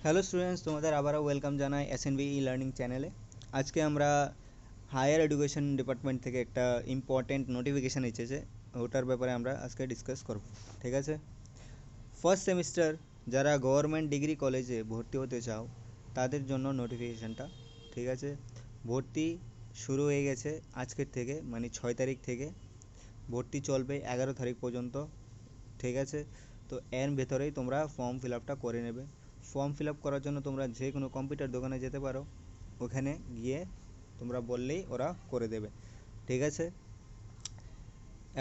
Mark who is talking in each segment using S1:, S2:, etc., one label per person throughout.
S1: Hello students, তোমাদের আবারও welcome জানাই এসএনভি ই লার্নিং চ্যানেলে। আজকে আমরা হায়ার এডুকেশন ডিপার্টমেন্ট থেকে একটা ইম্পর্টেন্ট নোটিফিকেশান এসেছে, ওটার ব্যাপারে আমরা আজকে ডিসকাস করব। ঠিক আছে, ফার্স্ট সেমিস্টার যারা গভর্নমেন্ট ডিগ্রি কলেজে ভর্তি হতে চাও তাদের জন্য নোটিফিকেশানটা। ঠিক আছে, ভর্তি শুরু হয়ে গেছে আজকের থেকে, মানে 6 তারিখ থেকে ভর্তি চলবে 11 তারিখ পর্যন্ত। ঠিক আছে, তো এর ভেতরেই তোমরা ফর্ম ফিল আপটা করে নেবে। ফর্ম ফিল আপ করার জন্য তোমরা যে কোনো কম্পিউটার দোকানে যেতে পারো, ওখানে গিয়ে তোমরা বললেই ওরা করে দেবে। ঠিক আছে,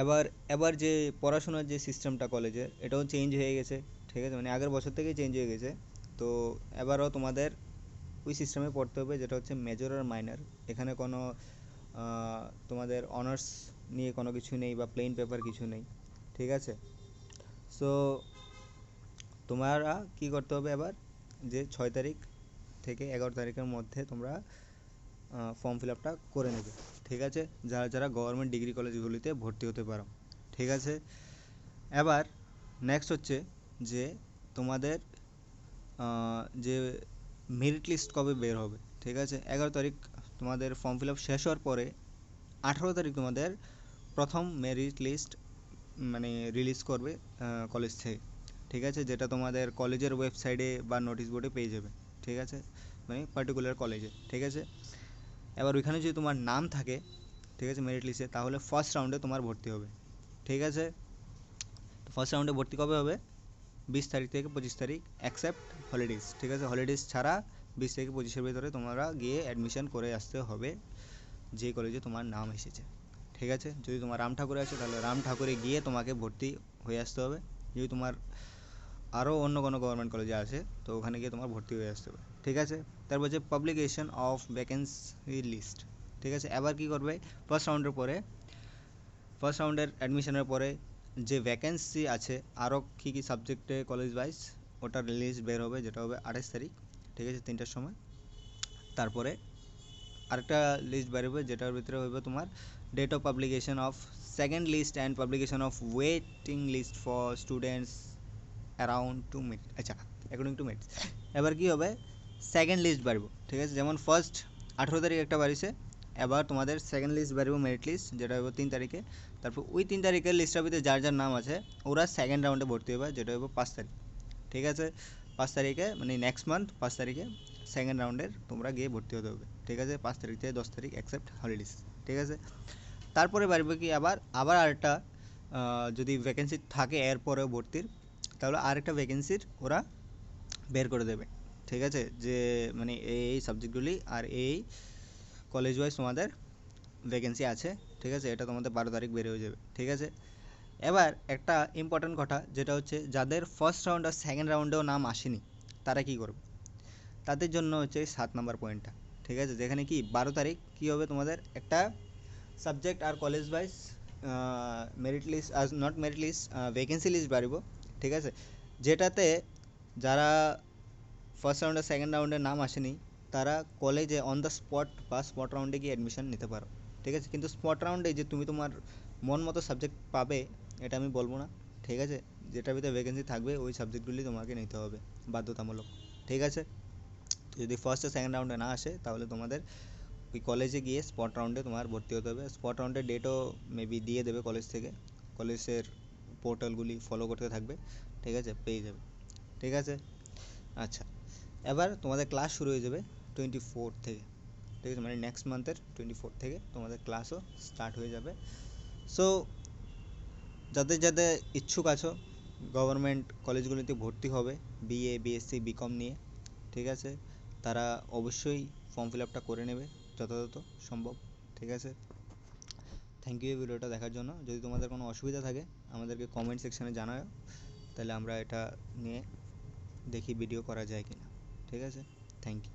S1: এবার এবার যে পড়াশোনার যে সিস্টেমটা কলেজের, এটাও চেঞ্জ হয়ে গেছে। ঠিক আছে, মানে আগের বছর থেকেই চেঞ্জ হয়ে গেছে। তো এবারও তোমাদের ওই সিস্টেমে পড়তে হবে, যেটা হচ্ছে মেজর আর মাইনর। এখানে কোনো তোমাদের অনার্স নিয়ে কোনো কিছু নেই বা প্লেন পেপার কিছু নেই। ঠিক আছে, সো তোমরা কি করতে হবে এবার, যে 6 তারিখ থেকে 11 তারিখের মধ্যে তোমরা ফর্ম ফিল আপটা করে নেবে। ঠিক আছে, যারা যারা গভর্নমেন্ট ডিগ্রি কলেজগুলিতে ভর্তি হতে পারো। ঠিক আছে, এবার নেক্সট হচ্ছে যে তোমাদের যে মেরিট লিস্ট কবে বের হবে। ঠিক আছে, 11 তারিখ তোমাদের ফর্ম ফিল আপ শেষ হওয়ার পরে 18 তারিখ তোমাদের প্রথম মেরিট লিস্ট মানে রিলিজ করবে কলেজ থেকে। ঠিক আছে, যেটা তোমাদের কলেজের ওয়েবসাইটে বা নোটিশ বোর্ডে পেয়ে যাবে। ঠিক আছে, মানে পার্টিকুলার কলেজে। ঠিক আছে, এবার ওইখানে যদি তোমার নাম থাকে, ঠিক আছে, মেরিট লিস্টে, তাহলে ফার্স্ট রাউন্ডে তোমার ভর্তি হবে। ঠিক আছে, তো ফার্স্ট রাউন্ডে ভর্তি কবে হবে? 20 তারিখ থেকে 25 তারিখ, অ্যাকসেপ্ট হলিডেজ। ঠিক আছে, হলিডেজ ছাড়া 20 থেকে 25-এর ভিতরে তোমরা গিয়ে অ্যাডমিশন করে আসতে হবে যে কলেজে তোমার নাম এসেছে। ঠিক আছে, যদি তোমার রাম ঠাকুরে আছে তাহলে রাম ঠাকুরে গিয়ে তোমাকে ভর্তি হয়ে আসতে হবে। যদি তোমার আরও অন্য কোনো গভর্নমেন্ট কলেজে আছে তো ওখানে গিয়ে তোমার ভর্তি হয়ে আসতে হবে। ঠিক আছে, তারপর যে পাবলিকেশন অফ ভ্যাকেন্সি লিস্ট। ঠিক আছে, এবার কী করবে, ফার্স্ট রাউন্ডের পরে, ফার্স্ট রাউন্ডের অ্যাডমিশনের পরে যে ভ্যাকেন্সি আছে আরও কী কী সাবজেক্টে কলেজ ওয়াইজ, ওটার লিস্ট বের হবে, যেটা হবে 28 তারিখ। ঠিক আছে, 3টার সময়। তারপরে আরেকটা লিস্ট বেরোবে, যেটার ভিতরে হবে তোমার date of publication of second list and publication of waiting list for students around 2 minute. আচ্ছা, অ্যাকর্ডিং টু মিনিটস। এবার কী হবে, সেকেন্ড লিস্ট বাড়ব। ঠিক আছে, যেমন ফার্স্ট 18 তারিখ একটা বাড়িছে, এবার তোমাদের সেকেন্ড লিস্ট বাড়ব, মেরিট লিস্ট, যেটা হবে 3 তারিখে। তারপর ওই 3 তারিখের লিস্টের ভিতরে যার যার নাম আছে ওরা সেকেন্ড রাউন্ডে ভর্তি হবে, যেটা হবে 5 তারিখ। ঠিক আছে, 5 তারিখে মানে নেক্সট মান্থ 5 তারিখে সেকেন্ড রাউন্ডের তোমরা গিয়ে ভর্তি হতে হবে। ঠিক আছে, 5 তারিখ থেকে 10 তারিখ অ্যাকসেপ্ট হলিডেজ। ঠিক আছে, তারপরে বাড়বে কি, আবার আবার আরেকটা যদি ভ্যাকেন্সি থাকে এরপরেও ভর্তির, তাহলে আরেকটা ভ্যাকেন্সির ওরা বের করে দেবে। ঠিক আছে, যে মানে এই সাবজেক্টগুলি আর এই কলেজ ওয়াইজ তোমাদের ভ্যাকেন্সি আছে। ঠিক আছে, এটা তোমাদের 12 তারিখ বের হয়ে যাবে। ঠিক আছে, এবার একটা ইম্পর্ট্যান্ট কথা, যেটা হচ্ছে যাদের ফার্স্ট রাউন্ড আর সেকেন্ড রাউন্ডেও নাম আসেনি তারা কি করবে, তাদের জন্য হচ্ছে 7 নম্বর পয়েন্টটা। ঠিক আছে, যেখানে কি 12 তারিখ কী হবে, তোমাদের একটা সাবজেক্ট আর কলেজ ওয়াইজ মেরিট লিস্ট আর not merit list vacancy list বাড়িব। ঠিক আছে, যেটাতে যারা ফার্স্ট রাউন্ডে সেকেন্ড রাউন্ডে নাম আসেনি তারা কলেজে অন দ্য স্পট বা স্পট রাউন্ডে গিয়ে অ্যাডমিশন নিতে পারো। ঠিক আছে, কিন্তু স্পট রাউন্ডে যে তুমি তোমার মন মতো সাবজেক্ট পাবে এটা আমি বলবো না। ঠিক আছে, যেটার ভিতরে ভ্যাকেন্সি থাকবে ওই সাবজেক্টগুলি তোমাকে নিতে হবে বাধ্যতামূলক। ঠিক আছে, তো যদি ফার্স্ট আর সেকেন্ড রাউন্ডে না আসে তাহলে তোমাদের ওই কলেজে গিয়ে স্পট রাউন্ডে তোমার ভর্তি হতে হবে। স্পট রাউন্ডের ডেটও মেবি দিয়ে দেবে কলেজ থেকে, কলেজের পোর্টালগুলি ফলো করতে থাকবে। ঠিক আছে, পেয়ে যাবে। ঠিক আছে, আচ্ছা, এবার তোমাদের ক্লাস শুরু হয়ে যাবে 24 থেকে। ঠিক আছে, মানে নেক্সট মান্থের 24 থেকে তোমাদের ক্লাসও স্টার্ট হয়ে যাবে। সো যাদের যাদের ইচ্ছুক আছো গভর্নমেন্ট কলেজগুলিতে ভর্তি হবে বিএ বিএসসি বিকম নিয়ে, ঠিক আছে, তারা অবশ্যই ফর্ম ফিল আপটা করে নেবে যথাযথ সম্ভব। ঠিক আছে, থ্যাংক ইউ এই ভিডিওটা দেখার জন্য। যদি তোমাদের কোনো অসুবিধা থাকে আমাদেরকে কমেন্ট সেকশানে জানাও, তাহলে আমরা এটা নিয়ে দেখি ভিডিও করা যায় কি না। ঠিক আছে, থ্যাংক ইউ।